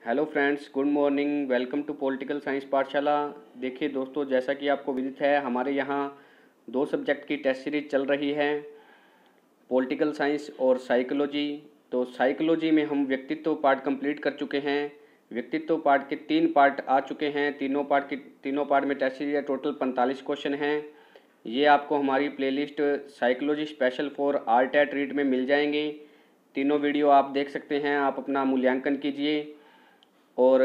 Hello friends, good morning. Welcome to political science Pathshala. देखिए दोस्तों, जैसा कि आपको विदित है, हमारे यहाँ दो सब्जेक्ट की टेस्ट सीरीज चल रही है, पॉलिटिकल साइंस और साइकोलॉजी। तो साइकोलॉजी में हम व्यक्तित्व पार्ट कंप्लीट कर चुके हैं। व्यक्तित्व पार्ट के 3 पार्ट आ चुके हैं। तीनों पार्ट में टेस्ट सीरीज है। टोटल 45 क्वेश्चन हैं। ये आपको हमारी playlist psychology special for art at read में मिल जाएंगे। तीनों वीडियो आप देख सकते हैं। आप अपना मूल्यांकन कीजिए। और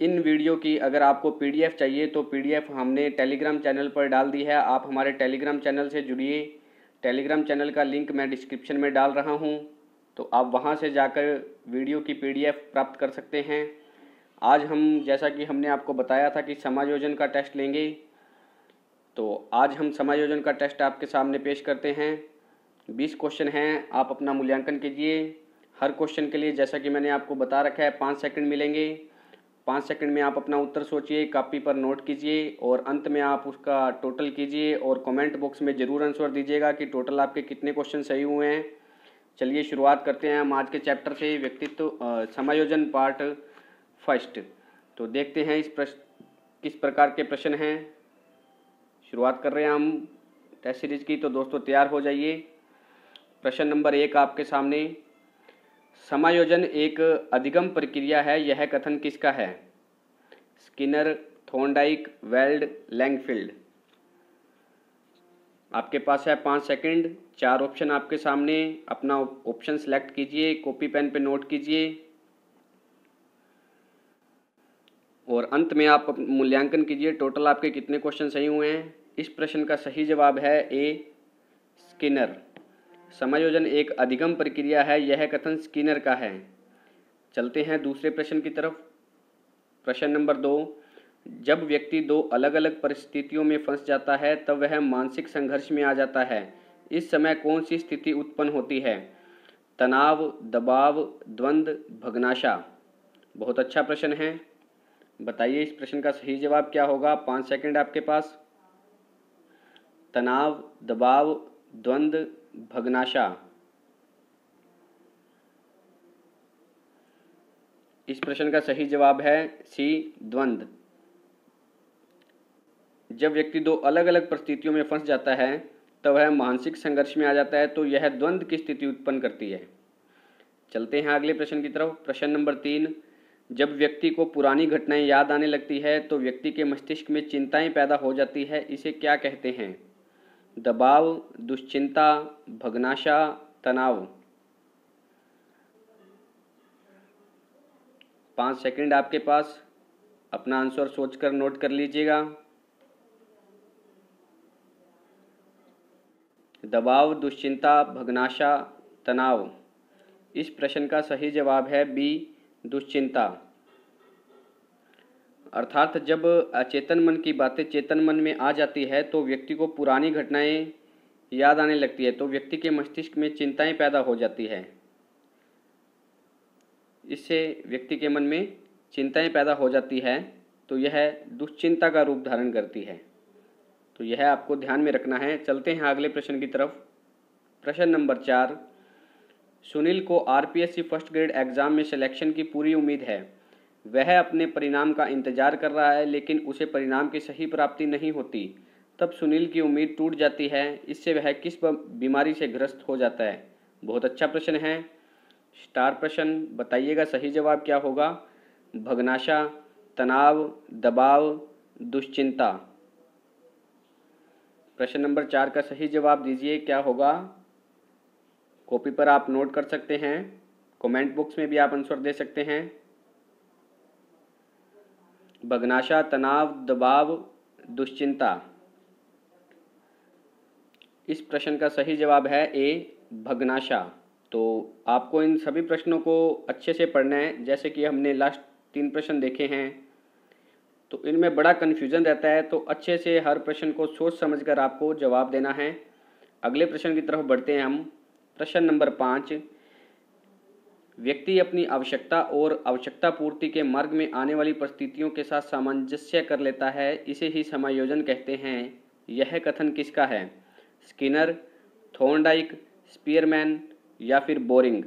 इन वीडियो की अगर आपको पीडीएफ चाहिए तो पीडीएफ हमने टेलीग्राम चैनल पर डाल दी है। आप हमारे टेलीग्राम चैनल से जुड़िए। टेलीग्राम चैनल का लिंक मैं डिस्क्रिप्शन में डाल रहा हूं, तो आप वहां से जाकर वीडियो की पीडीएफ प्राप्त कर सकते हैं। आज हम, जैसा कि हमने आपको बताया था कि समायोजन का टेस्ट लेंगे, तो आज हम समायोजन का टेस्ट आपके सामने पेश करते हैं। 20 क्वेश्चन हैं। आप अपना मूल्यांकन कीजिए। हर क्वेश्चन के लिए, जैसा कि मैंने आपको बता रखा है, 5 सेकंड मिलेंगे। 5 सेकंड में आप अपना उत्तर सोचिए, कॉपी पर नोट कीजिए और अंत में आप उसका टोटल कीजिए और कमेंट बॉक्स में ज़रूर आंसर दीजिएगा कि टोटल आपके कितने क्वेश्चन सही हुए हैं। चलिए शुरुआत करते हैं हम आज के चैप्टर से, व्यक्तित्व समायोजन पार्ट फर्स्ट। तो देखते हैं किस प्रकार के प्रश्न हैं। शुरुआत कर रहे हैं हम टेस्ट सीरीज की। तो दोस्तों तैयार हो जाइए। प्रश्न नंबर 1 आपके सामने। समायोजन एक अधिगम प्रक्रिया है, यह कथन किसका है? Skinner, Thorndike, Weld, Langfield. आपके पास है 5 सेकंड। 4 ऑप्शन आपके सामने। अपना ऑप्शन सेलेक्ट कीजिए, कॉपी पेन पे नोट कीजिए और अंत में आप मूल्यांकन कीजिए, टोटल आपके कितने क्वेश्चन सही हुए हैं। इस प्रश्न का सही जवाब है ए, स्किनर। समायोजन एक अधिगम प्रक्रिया है, यह कथन स्किनर का है। चलते हैं दूसरे प्रश्न की तरफ। प्रश्न नंबर 2। जब व्यक्ति दो अलग अलग परिस्थितियों में फंस जाता है तब वह मानसिक संघर्ष में आ जाता है। इस समय कौन सी स्थिति उत्पन्न होती है? तनाव, दबाव, द्वंद्व, भग्नाशा। बहुत अच्छा प्रश्न है। बताइए इस प्रश्न का सही जवाब क्या होगा। 5 सेकंड आपके पास। तनाव, दबाव, द्वंद्व, भग्नाशा। इस प्रश्न का सही जवाब है सी, द्वंद्व। जब व्यक्ति दो अलग अलग परिस्थितियों में फंस जाता है तब वह मानसिक संघर्ष में आ जाता है, तो यह द्वंद्व की स्थिति उत्पन्न करती है। चलते हैं अगले प्रश्न की तरफ। प्रश्न नंबर 3। जब व्यक्ति को पुरानी घटनाएं याद आने लगती है तो व्यक्ति के मस्तिष्क में चिंताएं पैदा हो जाती है, इसे क्या कहते हैं? दबाव, दुश्चिंता, भग्नाशा, तनाव। 5 सेकंड आपके पास। अपना आंसर सोचकर नोट कर लीजिएगा। दबाव, दुश्चिंता, भग्नाशा, तनाव। इस प्रश्न का सही जवाब है बी, दुश्चिंता। अर्थात जब अचेतन मन की बातें चेतन मन में आ जाती है तो व्यक्ति को पुरानी घटनाएं याद आने लगती है, तो व्यक्ति के मस्तिष्क में चिंताएं पैदा हो जाती है। इससे व्यक्ति के मन में चिंताएं पैदा हो जाती है, तो यह दुश्चिंता का रूप धारण करती है। तो यह आपको ध्यान में रखना है। चलते हैं अगले प्रश्न की तरफ। प्रश्न नंबर 4। सुनील को आरपीएससी फर्स्ट ग्रेड एग्जाम में सिलेक्शन की पूरी उम्मीद है। वह अपने परिणाम का इंतजार कर रहा है, लेकिन उसे परिणाम की सही प्राप्ति नहीं होती। तब सुनील की उम्मीद टूट जाती है। इससे वह किस बीमारी से ग्रस्त हो जाता है? बहुत अच्छा प्रश्न है, स्टार प्रश्न। बताइएगा सही जवाब क्या होगा। भग्नाशा, तनाव, दबाव, दुश्चिंता। प्रश्न नंबर 4 का सही जवाब दीजिए, क्या होगा। कॉपी पर आप नोट कर सकते हैं, कमेंट बॉक्स में भी आप आंसर दे सकते हैं। भग्नाशा, तनाव, दबाव, दुश्चिंता। इस प्रश्न का सही जवाब है ए, भग्नाशा। तो आपको इन सभी प्रश्नों को अच्छे से पढ़ना है। जैसे कि हमने लास्ट 3 प्रश्न देखे हैं, तो इनमें बड़ा कन्फ्यूजन रहता है, तो अच्छे से हर प्रश्न को सोच समझकर आपको जवाब देना है। अगले प्रश्न की तरफ बढ़ते हैं हम। प्रश्न नंबर 5। व्यक्ति अपनी आवश्यकता और आवश्यकता पूर्ति के मार्ग में आने वाली परिस्थितियों के साथ सामंजस्य कर लेता है, इसे ही समायोजन कहते हैं। यह कथन किसका है? स्किनर, थॉर्नडाइक, स्पीयरमैन या फिर बोरिंग।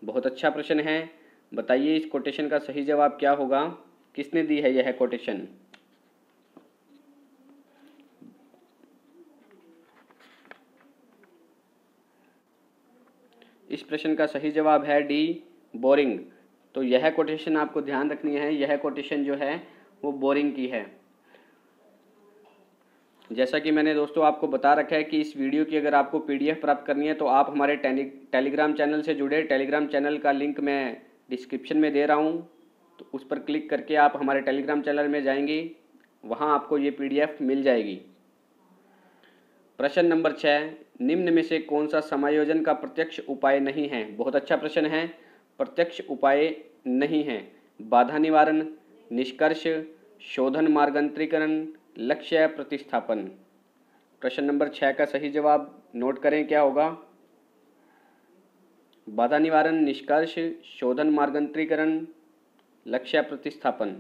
बहुत अच्छा प्रश्न है। बताइए इस कोटेशन का सही जवाब क्या होगा, किसने दी है यह कोटेशन। इस प्रश्न का सही जवाब है डी, बोरिंग। तो यह कोटेशन आपको ध्यान रखनी है, यह कोटेशन जो है वो बोरिंग की है। जैसा कि मैंने दोस्तों आपको बता रखा है कि इस वीडियो की अगर आपको पीडीएफ प्राप्त करनी है तो आप हमारे टेलीग्राम चैनल से जुड़े। टेलीग्राम चैनल का लिंक मैं डिस्क्रिप्शन में दे रहा हूँ, तो उस पर क्लिक करके आप हमारे टेलीग्राम चैनल में जाएंगे, वहाँ आपको ये पीडीएफ मिल जाएगी। प्रश्न नंबर 6, निम्न में से कौन सा समायोजन का प्रत्यक्ष उपाय नहीं है। बहुत अच्छा प्रश्न है। प्रत्यक्ष उपाय नहीं है। बाधा निवारण, निष्कर्ष, शोधन मार्गांतरीकरण, लक्ष्य प्रतिस्थापन। प्रश्न नंबर 6 का सही जवाब नोट करें, क्या होगा। बाधा निवारण, निष्कर्ष, शोधन मार्गांतरीकरण, लक्ष्य प्रतिस्थापन।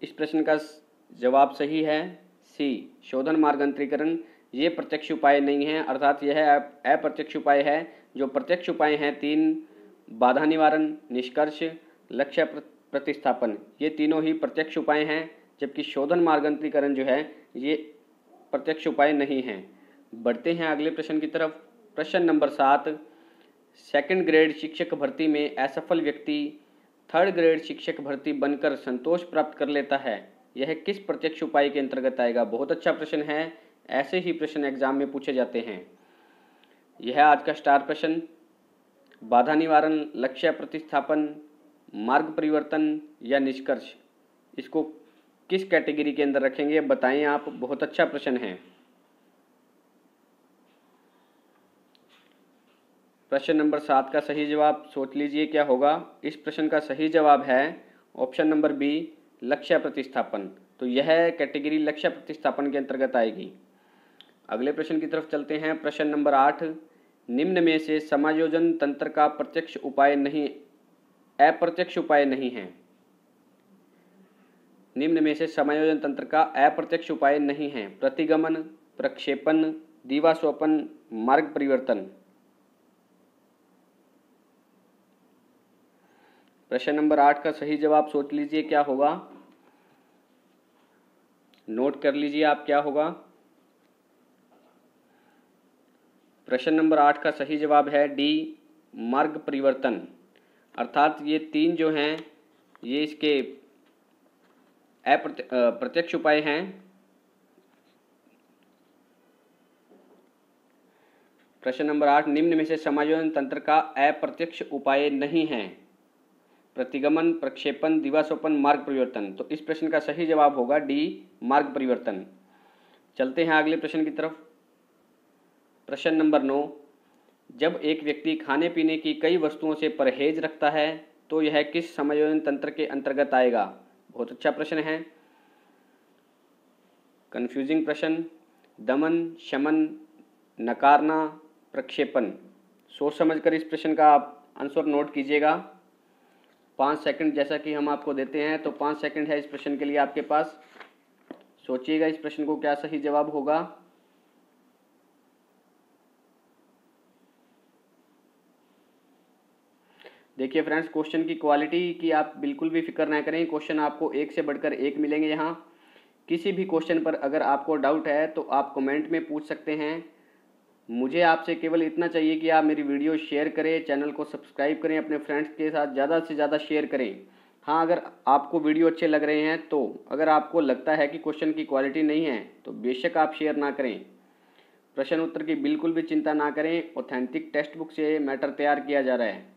इस प्रश्न का जवाब सही है सी, शोधन मार्गांतरीकरण। ये प्रत्यक्ष उपाय नहीं है, अर्थात यह अप्रत्यक्ष उपाय है। जो प्रत्यक्ष उपाय हैं 3, बाधा निवारण, निष्कर्ष, लक्ष्य प्रतिस्थापन, ये तीनों ही प्रत्यक्ष उपाय हैं, जबकि शोधन मार्गांतरीकरण जो है ये प्रत्यक्ष उपाय नहीं है। बढ़ते हैं अगले प्रश्न की तरफ। प्रश्न नंबर 7, सेकंड ग्रेड शिक्षक भर्ती में असफल व्यक्ति थर्ड ग्रेड शिक्षक भर्ती बनकर संतोष प्राप्त कर लेता है, यह किस प्रत्यक्ष उपाय के अंतर्गत आएगा। बहुत अच्छा प्रश्न है, ऐसे ही प्रश्न एग्जाम में पूछे जाते हैं। यह आज का स्टार प्रश्न। बाधा निवारण, लक्ष्य प्रतिस्थापन, मार्ग परिवर्तन या निष्कर्ष, इसको किस कैटेगरी के अंदर रखेंगे बताएं आप। बहुत अच्छा प्रश्न है। प्रश्न नंबर 7 का सही जवाब सोच लीजिए क्या होगा। इस प्रश्न का सही जवाब है ऑप्शन नंबर बी, लक्ष्य प्रतिस्थापन। तो यह कैटेगरी लक्ष्य प्रतिस्थापन के अंतर्गत आएगी। अगले प्रश्न की तरफ चलते हैं। प्रश्न नंबर 8, निम्न में से समायोजन तंत्र का प्रत्यक्ष उपाय नहीं, अप्रत्यक्ष उपाय नहीं है। निम्न में से समायोजन तंत्र का अप्रत्यक्ष उपाय नहीं है। प्रतिगमन, प्रक्षेपण, दीवास्वपन, मार्ग परिवर्तन। प्रश्न नंबर 8 का सही जवाब सोच लीजिए क्या होगा, नोट कर लीजिए आप क्या होगा। प्रश्न नंबर 8 का सही जवाब है डी, मार्ग परिवर्तन। अर्थात ये 3 जो हैं ये इसके अप्रत्यक्ष उपाय हैं। प्रश्न नंबर 8, निम्न में से समायोजन तंत्र का अप्रत्यक्ष उपाय नहीं है। प्रतिगमन, प्रक्षेपण, दीवास्वपन, मार्ग परिवर्तन। तो इस प्रश्न का सही जवाब होगा डी, मार्ग परिवर्तन। चलते हैं अगले प्रश्न की तरफ। प्रश्न नंबर 9, जब एक व्यक्ति खाने पीने की कई वस्तुओं से परहेज रखता है तो यह किस समायोजन तंत्र के अंतर्गत आएगा। बहुत अच्छा प्रश्न है, कंफ्यूजिंग प्रश्न। दमन, शमन, नकारना, प्रक्षेपण। सोच समझकर इस प्रश्न का आप आंसर नोट कीजिएगा। 5 सेकंड जैसा कि हम आपको देते हैं, तो 5 सेकंड है इस प्रश्न के लिए आपके पास। सोचिएगा इस प्रश्न को क्या सही जवाब होगा। देखिए फ्रेंड्स, क्वेश्चन की क्वालिटी की आप बिल्कुल भी फिक्र ना करें। क्वेश्चन आपको एक से बढ़कर एक मिलेंगे यहाँ। किसी भी क्वेश्चन पर अगर आपको डाउट है तो आप कमेंट में पूछ सकते हैं। मुझे आपसे केवल इतना चाहिए कि आप मेरी वीडियो शेयर करें, चैनल को सब्सक्राइब करें, अपने फ्रेंड्स के साथ ज़्यादा से ज़्यादा शेयर करें। हाँ, अगर आपको वीडियो अच्छे लग रहे हैं तो, अगर आपको लगता है कि क्वेश्चन की क्वालिटी नहीं है तो बेशक आप शेयर ना करें। प्रश्न उत्तर की बिल्कुल भी चिंता ना करें, ऑथेंटिक टेक्स्ट बुक से मैटर तैयार किया जा रहा है।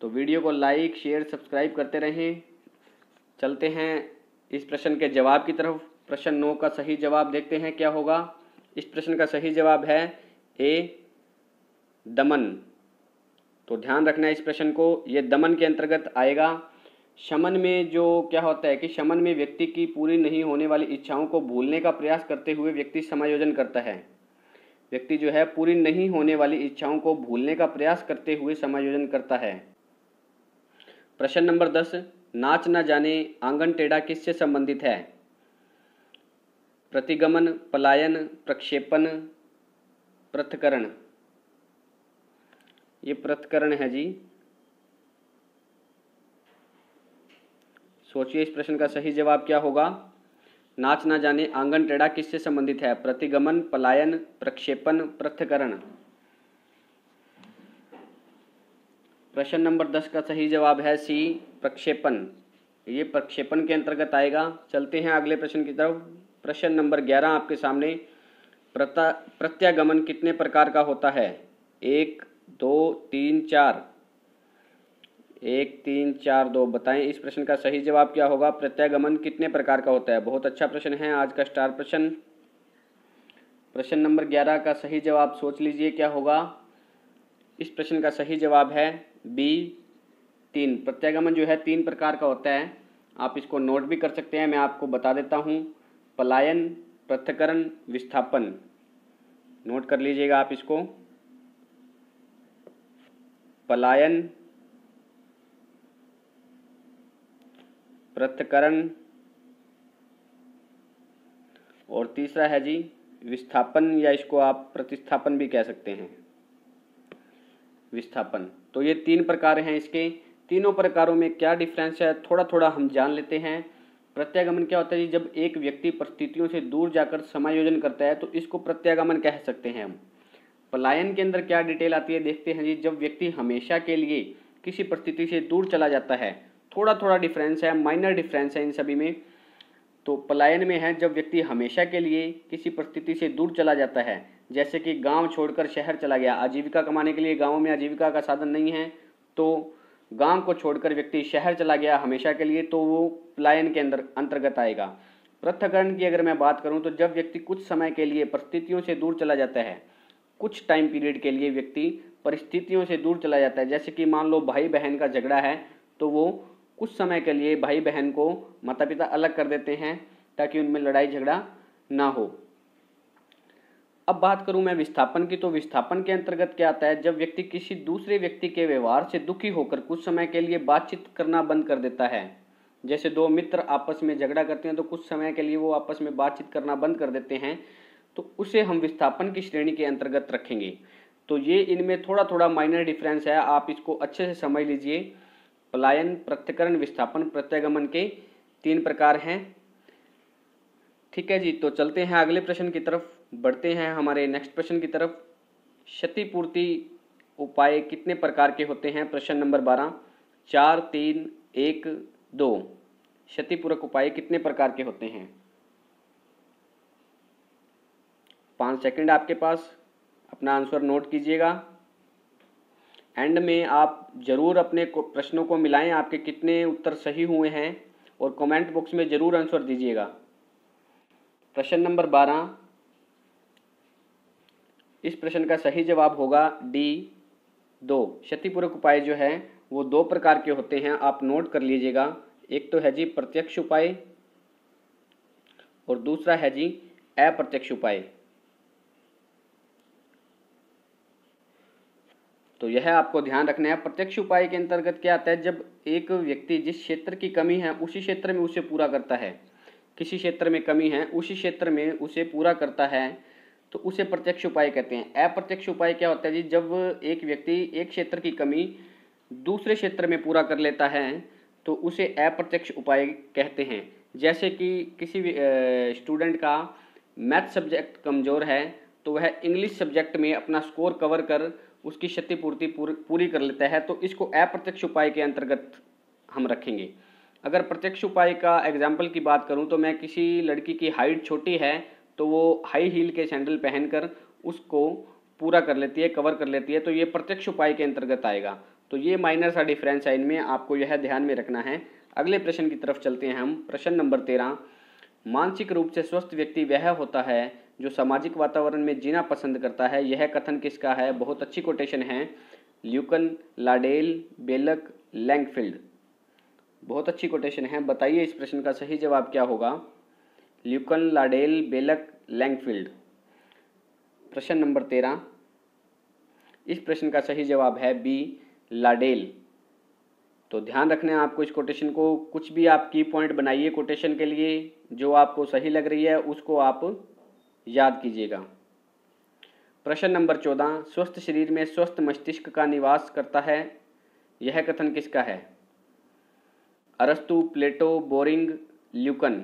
तो वीडियो को लाइक, शेयर, सब्सक्राइब करते रहें। चलते हैं इस प्रश्न के जवाब की तरफ। प्रश्न 9 का सही जवाब देखते हैं क्या होगा। इस प्रश्न का सही जवाब है ए, दमन। तो ध्यान रखना है इस प्रश्न को, ये दमन के अंतर्गत आएगा। शमन में जो क्या होता है कि शमन में व्यक्ति की पूरी नहीं होने वाली इच्छाओं को भूलने का प्रयास करते हुए व्यक्ति समायोजन करता है। व्यक्ति जो है पूरी नहीं होने वाली इच्छाओं को भूलने का प्रयास करते हुए समायोजन करता है। प्रश्न नंबर 10, नाच न जाने आंगन टेढ़ा किससे संबंधित है। प्रतिगमन, पलायन, प्रक्षेपण, पृथक्करण, ये पृथक्करण है जी। सोचिए इस प्रश्न का सही जवाब क्या होगा। नाच ना जाने आंगन टेढ़ा किससे संबंधित है? प्रतिगमन, पलायन, प्रक्षेपण, पृथक्करण। प्रश्न नंबर 10 का सही जवाब है सी, प्रक्षेपण। ये प्रक्षेपण के अंतर्गत आएगा। चलते हैं अगले प्रश्न की तरफ। प्रश्न नंबर 11 आपके सामने। प्रत्यागमन कितने प्रकार का होता है? 1, 2, 3, 4। 1, 3, 4, 2। बताएं इस प्रश्न का सही जवाब क्या होगा। प्रत्यागमन कितने प्रकार का होता है? बहुत अच्छा प्रश्न है, आज का स्टार प्रश्न। प्रश्न नंबर 11 का सही जवाब सोच लीजिए क्या होगा। इस प्रश्न का सही जवाब है बी, 3। प्रत्यागमन जो है 3 प्रकार का होता है। आप इसको नोट भी कर सकते हैं, मैं आपको बता देता हूँ। पलायन, पृथक्करण, विस्थापन। नोट कर लीजिएगा आप इसको। पलायन, पृथक्करण और तीसरा है जी विस्थापन, या इसको आप प्रतिस्थापन भी कह सकते हैं, विस्थापन। तो ये 3 प्रकार हैं इसके। तीनों प्रकारों में क्या डिफरेंस है थोड़ा थोड़ा हम जान लेते हैं। प्रत्यागमन क्या होता है जी? जब एक व्यक्ति परिस्थितियों से दूर जाकर समायोजन करता है तो इसको प्रत्यागमन कह सकते हैं हम। पलायन के अंदर क्या डिटेल आती है देखते हैं जी। जब व्यक्ति हमेशा के लिए किसी परिस्थिति से दूर चला जाता है, थोड़ा थोड़ा डिफरेंस है, माइनर डिफरेंस है इन सभी में। तो पलायन में है जब व्यक्ति हमेशा के लिए किसी परिस्थिति से दूर चला जाता है, जैसे कि गांव छोड़कर शहर चला गया, आजीविका कमाने के लिए गांवों में आजीविका का साधन नहीं है तो गांव को छोड़कर व्यक्ति शहर चला गया हमेशा के लिए, तो वो पलायन के अंदर अंतर्गत आएगा। पृथक्करण की अगर मैं बात करूं तो जब व्यक्ति कुछ समय के लिए परिस्थितियों से दूर चला जाता है, कुछ टाइम पीरियड के लिए व्यक्ति परिस्थितियों से दूर चला जाता है, जैसे कि मान लो भाई बहन का झगड़ा है तो वो कुछ समय के लिए भाई बहन को माता पिता अलग कर देते हैं ताकि उनमें लड़ाई झगड़ा ना हो। अब बात करूं मैं विस्थापन की, तो विस्थापन के अंतर्गत क्या आता है? जब व्यक्ति किसी दूसरे व्यक्ति के व्यवहार से दुखी होकर कुछ समय के लिए बातचीत करना बंद कर देता है। जैसे दो मित्र आपस में झगड़ा करते हैं तो कुछ समय के लिए वो आपस में बातचीत करना बंद कर देते हैं, तो उसे हम विस्थापन की श्रेणी के अंतर्गत रखेंगे। तो ये इनमें थोड़ा थोड़ा माइनर डिफरेंस है, आप इसको अच्छे से समझ लीजिए। पलायन, पृथक्करण, विस्थापन, प्रत्यागमन के 3 प्रकार हैं। ठीक है जी, तो चलते हैं अगले प्रश्न की तरफ, बढ़ते हैं हमारे नेक्स्ट प्रश्न की तरफ। क्षतिपूर्ति उपाय कितने प्रकार के होते हैं? प्रश्न नंबर 12। 4, 3, 1, 2। क्षतिपूरक उपाय कितने प्रकार के होते हैं? 5 सेकंड आपके पास, अपना आंसर नोट कीजिएगा। एंड में आप जरूर अपने प्रश्नों को मिलाएं, आपके कितने उत्तर सही हुए हैं, और कमेंट बॉक्स में जरूर आंसर दीजिएगा। प्रश्न नंबर 12, इस प्रश्न का सही जवाब होगा डी, 2। क्षतिपूरक उपाय जो है वो 2 प्रकार के होते हैं, आप नोट कर लीजिएगा। एक तो है जी प्रत्यक्ष उपाय और दूसरा है जी अप्रत्यक्ष उपाय। तो यह आपको ध्यान रखना है। प्रत्यक्ष उपाय के अंतर्गत क्या आता है? जब एक व्यक्ति जिस क्षेत्र की कमी है उसी क्षेत्र में उसे पूरा करता है, किसी क्षेत्र में कमी है उसी क्षेत्र में उसे पूरा करता है, तो उसे प्रत्यक्ष उपाय कहते हैं। अप्रत्यक्ष उपाय क्या होता है जी? जब एक व्यक्ति एक क्षेत्र की कमी दूसरे क्षेत्र में पूरा कर लेता है तो उसे अप्रत्यक्ष उपाय कहते हैं। जैसे कि किसी स्टूडेंट का मैथ सब्जेक्ट कमज़ोर है तो वह इंग्लिश सब्जेक्ट में अपना स्कोर कवर कर उसकी क्षतिपूर्ति पूरी कर लेता है, तो इसको अप्रत्यक्ष उपाय के अंतर्गत हम रखेंगे। अगर प्रत्यक्ष उपाय का एग्जाम्पल की बात करूं तो मैं किसी लड़की की हाइट छोटी है तो वो हाई हील के सैंडल पहनकर उसको पूरा कर लेती है, कवर कर लेती है, तो ये प्रत्यक्ष उपाय के अंतर्गत आएगा। तो ये माइनर सा डिफरेंस है इनमें, आपको यह ध्यान में रखना है। अगले प्रश्न की तरफ चलते हैं हम। प्रश्न नंबर 13, मानसिक रूप से स्वस्थ व्यक्ति वह होता है जो सामाजिक वातावरण में जीना पसंद करता है। यह कथन किसका है? बहुत अच्छी कोटेशन है, ल्यूकन, लाडेल, बेलक, लैंगफील्ड। बहुत अच्छी कोटेशन है। बताइए इस प्रश्न का सही जवाब क्या होगा? ल्यूकन, लाडेल, बेलक, लैंगफील्ड। प्रश्न नंबर 13, इस प्रश्न का सही जवाब है बी, लाडेल। तो ध्यान रखना है आपको इस कोटेशन को। कुछ भी आप की पॉइंट बनाइए कोटेशन के लिए, जो आपको सही लग रही है उसको आप याद कीजिएगा। प्रश्न नंबर 14, स्वस्थ शरीर में स्वस्थ मस्तिष्क का निवास करता है, यह कथन किसका है? अरस्तु, प्लेटो, बोरिंग, ल्यूकन।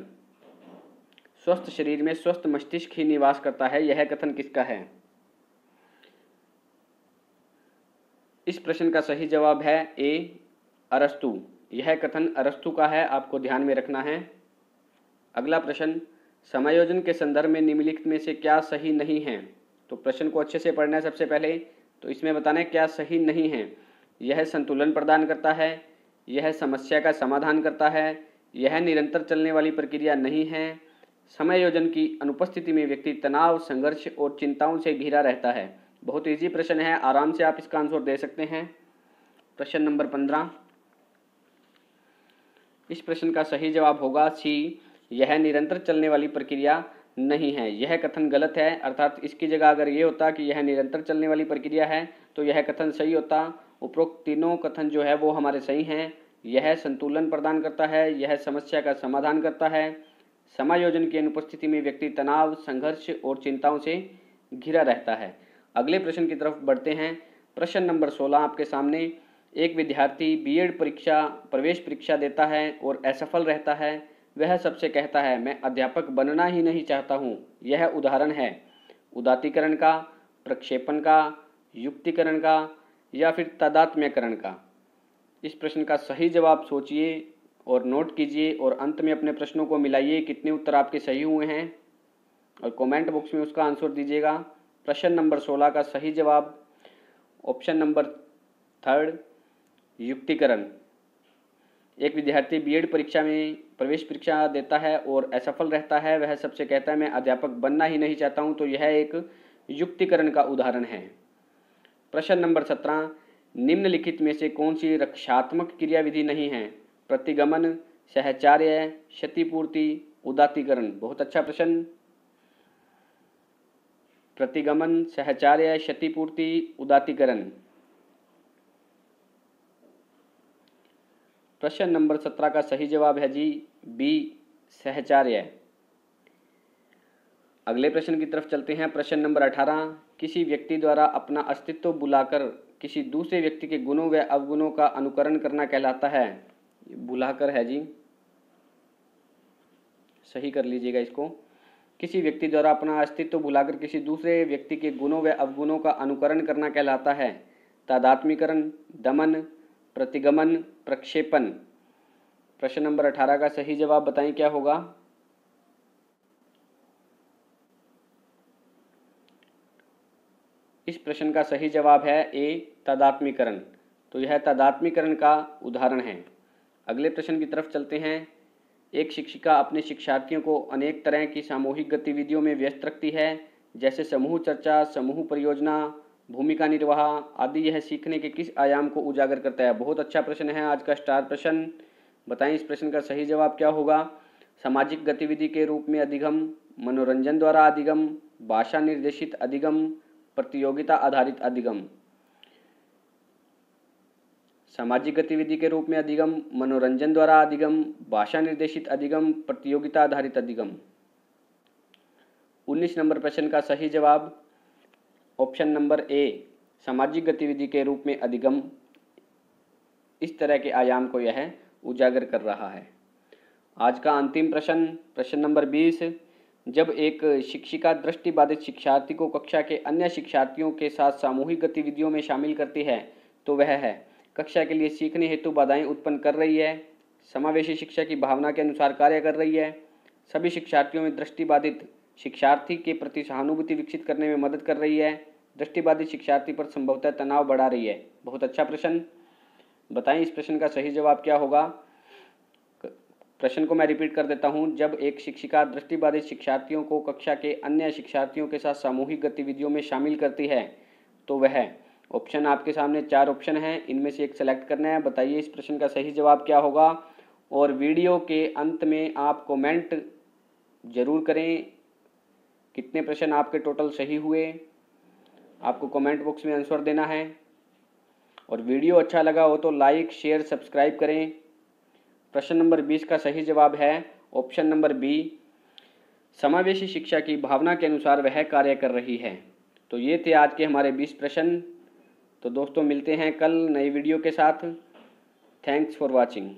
स्वस्थ शरीर में स्वस्थ मस्तिष्क ही निवास करता है, यह कथन किसका है? इस प्रश्न का सही जवाब है ए, अरस्तु। यह कथन अरस्तु का है, आपको ध्यान में रखना है। अगला प्रश्न, समायोजन के संदर्भ में निम्नलिखित में से क्या सही नहीं है? तो प्रश्न को अच्छे से पढ़ना है सबसे पहले। तो इसमें बताना है क्या सही नहीं है। यह संतुलन प्रदान करता है, यह समस्या का समाधान करता है, यह निरंतर चलने वाली प्रक्रिया नहीं है, समायोजन की अनुपस्थिति में व्यक्ति तनाव, संघर्ष और चिंताओं से घिरा रहता है। बहुत इजी प्रश्न है, आराम से आप इसका आंसर दे सकते हैं। प्रश्न नंबर 15, इस प्रश्न का सही जवाब होगा सी, यह निरंतर चलने वाली प्रक्रिया नहीं है। यह कथन गलत है, अर्थात इसकी जगह अगर ये होता कि यह निरंतर चलने वाली प्रक्रिया है तो यह कथन सही होता। उपरोक्त तीनों कथन जो है वो हमारे सही हैं। यह संतुलन प्रदान करता है, यह समस्या का समाधान करता है, समायोजन की अनुपस्थिति में व्यक्ति तनाव, संघर्ष और चिंताओं से घिरा रहता है। अगले प्रश्न की तरफ बढ़ते हैं। प्रश्न नंबर 16 आपके सामने। एक विद्यार्थी बीएड परीक्षा प्रवेश परीक्षा देता है और असफल रहता है। वह सबसे कहता है मैं अध्यापक बनना ही नहीं चाहता हूँ। यह उदाहरण है उदात्तीकरण का, प्रक्षेपण का, युक्तिकरण का या फिर तादात्म्यकरण का। इस प्रश्न का सही जवाब सोचिए और नोट कीजिए और अंत में अपने प्रश्नों को मिलाइए कितने उत्तर आपके सही हुए हैं और कमेंट बॉक्स में उसका आंसर दीजिएगा। प्रश्न नंबर 16 का सही जवाब ऑप्शन नंबर 3 युक्तिकरण। एक विद्यार्थी बीएड परीक्षा में प्रवेश परीक्षा देता है और असफल रहता है। वह सबसे कहता है मैं अध्यापक बनना ही नहीं चाहता हूं। तो यह एक युक्तिकरण का उदाहरण है। प्रश्न नंबर 17, निम्नलिखित में से कौन सी रक्षात्मक क्रियाविधि नहीं है? प्रतिगमन, सहचार्य, क्षतिपूर्ति, उदात्तीकरण। बहुत अच्छा प्रश्न। प्रतिगमन, सहचार्य, क्षतिपूर्ति, उदात्तीकरण। प्रश्न नंबर 17 का सही जवाब है जी बी, सहचार्य। अगले प्रश्न की तरफ चलते हैं। प्रश्न नंबर 18, किसी व्यक्ति द्वारा अपना अस्तित्व बुलाकर किसी दूसरे व्यक्ति के गुणों व अवगुणों का अनुकरण करना कहलाता है। बुलाकर है जी, सही कर लीजिएगा इसको। किसी व्यक्ति द्वारा अपना अस्तित्व भुलाकर किसी दूसरे व्यक्ति के गुणों व अवगुणों का अनुकरण करना कहलाता है तादात्म्यकरण, दमन, प्रतिगमन, प्रक्षेपण। प्रश्न नंबर 18 का सही जवाब बताएं क्या होगा? इस प्रश्न का सही जवाब है ए, तादात्म्यकरण। तो यह तादात्म्यकरण का उदाहरण है। अगले प्रश्न की तरफ चलते हैं। एक शिक्षिका अपने शिक्षार्थियों को अनेक तरह की सामूहिक गतिविधियों में व्यस्त रखती है, जैसे समूह चर्चा, समूह परियोजना, भूमिका निर्वाह आदि। यह सीखने के किस आयाम को उजागर करता है? बहुत अच्छा प्रश्न है, आज का स्टार प्रश्न। बताएं इस प्रश्न का सही जवाब क्या होगा? सामाजिक गतिविधि के रूप में अधिगम, मनोरंजन द्वारा अधिगम, भाषा निर्देशित अधिगम, प्रतियोगिता आधारित अधिगम। सामाजिक गतिविधि के रूप में अधिगम, मनोरंजन द्वारा अधिगम, भाषा निर्देशित अधिगम, प्रतियोगिता आधारित अधिगम। 19 नंबर प्रश्न का सही जवाब ऑप्शन नंबर ए, सामाजिक गतिविधि के रूप में अधिगम। इस तरह के आयाम को यह उजागर कर रहा है। आज का अंतिम प्रश्न, प्रश्न नंबर 20। जब एक शिक्षिका दृष्टिबाधित शिक्षार्थी को कक्षा के अन्य शिक्षार्थियों के साथ सामूहिक गतिविधियों में शामिल करती है तो वह है कक्षा के लिए सीखने हेतु बाधाएं उत्पन्न कर रही है, समावेशी शिक्षा की भावना के अनुसार कार्य कर रही है, सभी शिक्षार्थियों में दृष्टिबाधित शिक्षार्थी के प्रति सहानुभूति विकसित करने में मदद कर रही है, दृष्टिबाधित शिक्षार्थी पर संभवतः तनाव बढ़ा रही है। बहुत अच्छा प्रश्न। बताएं इस प्रश्न का सही जवाब क्या होगा? प्रश्न को मैं रिपीट कर देता हूं। जब एक शिक्षिका दृष्टिबाधित शिक्षार्थियों को कक्षा के अन्य शिक्षार्थियों के साथ सामूहिक गतिविधियों में शामिल करती है तो वह, ऑप्शन आपके सामने 4 ऑप्शन हैं, इनमें से एक सेलेक्ट करना है। बताइए इस प्रश्न का सही जवाब क्या होगा? और वीडियो के अंत में आप कमेंट जरूर करें कितने प्रश्न आपके टोटल सही हुए। आपको कमेंट बॉक्स में आंसर देना है। और वीडियो अच्छा लगा हो तो लाइक, शेयर, सब्सक्राइब करें। प्रश्न नंबर 20 का सही जवाब है ऑप्शन नंबर बी, समावेशी शिक्षा की भावना के अनुसार वह कार्य कर रही है। तो ये थे आज के हमारे 20 प्रश्न। तो दोस्तों मिलते हैं कल नई वीडियो के साथ। Thanks for watching.